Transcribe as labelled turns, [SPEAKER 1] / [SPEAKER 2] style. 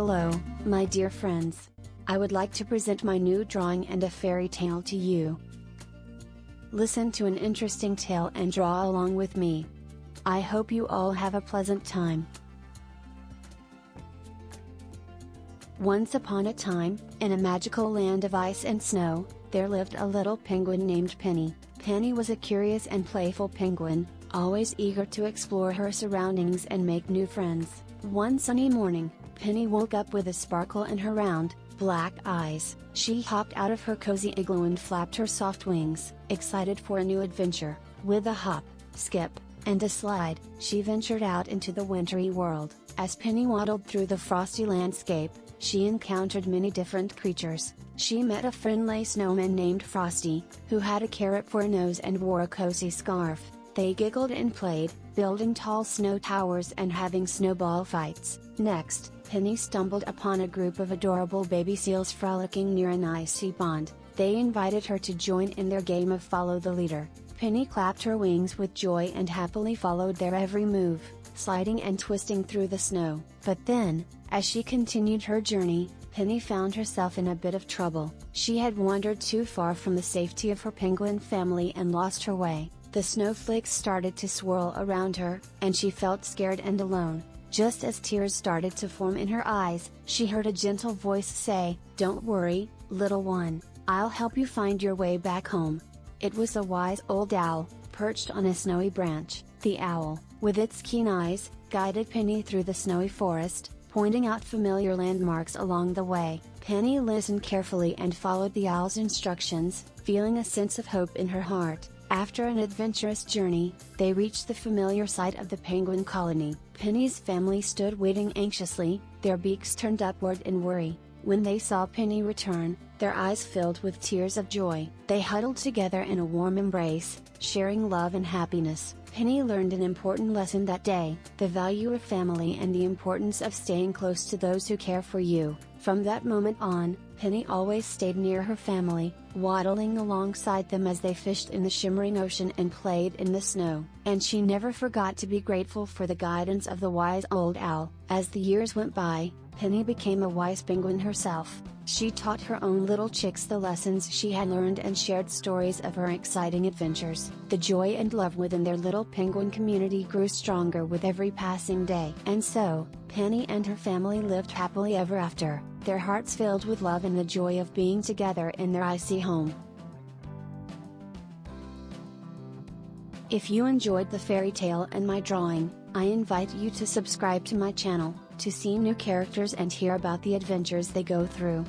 [SPEAKER 1] Hello, my dear friends. I would like to present my new drawing and a fairy tale to you. Listen to an interesting tale and draw along with me. I hope you all have a pleasant time. Once upon a time, in a magical land of ice and snow, there lived a little penguin named Penny. Penny was a curious and playful penguin, always eager to explore her surroundings and make new friends. One sunny morning, Penny woke up with a sparkle in her round, black eyes. She hopped out of her cozy igloo and flapped her soft wings, excited for a new adventure. With a hop, skip, and a slide, she ventured out into the wintry world. As Penny waddled through the frosty landscape, she encountered many different creatures. She met a friendly snowman named Frosty, who had a carrot for a nose and wore a cozy scarf. They giggled and played, building tall snow towers and having snowball fights. Next, Penny stumbled upon a group of adorable baby seals frolicking near an icy pond. They invited her to join in their game of follow the leader. Penny clapped her wings with joy and happily followed their every move, sliding and twisting through the snow. But then, as she continued her journey, Penny found herself in a bit of trouble. She had wandered too far from the safety of her penguin family and lost her way. The snowflakes started to swirl around her, and she felt scared and alone. Just as tears started to form in her eyes, she heard a gentle voice say, "Don't worry, little one, I'll help you find your way back home." It was a wise old owl, perched on a snowy branch. The owl, with its keen eyes, guided Penny through the snowy forest, pointing out familiar landmarks along the way. Penny listened carefully and followed the owl's instructions, feeling a sense of hope in her heart. After an adventurous journey, they reached the familiar site of the penguin colony. Penny's family stood waiting anxiously, their beaks turned upward in worry. When they saw Penny return, their eyes filled with tears of joy. They huddled together in a warm embrace, sharing love and happiness. Penny learned an important lesson that day: the value of family and the importance of staying close to those who care for you. From that moment on, Penny always stayed near her family, waddling alongside them as they fished in the shimmering ocean and played in the snow. And she never forgot to be grateful for the guidance of the wise old owl. As the years went by, Penny became a wise penguin herself. She taught her own little chicks the lessons she had learned and shared stories of her exciting adventures. The joy and love within their little penguin community grew stronger with every passing day. And so, Penny and her family lived happily ever after, their hearts filled with love and the joy of being together in their icy home. If you enjoyed the fairy tale and my drawing, I invite you to subscribe to my channel, to see new characters and hear about the adventures they go through.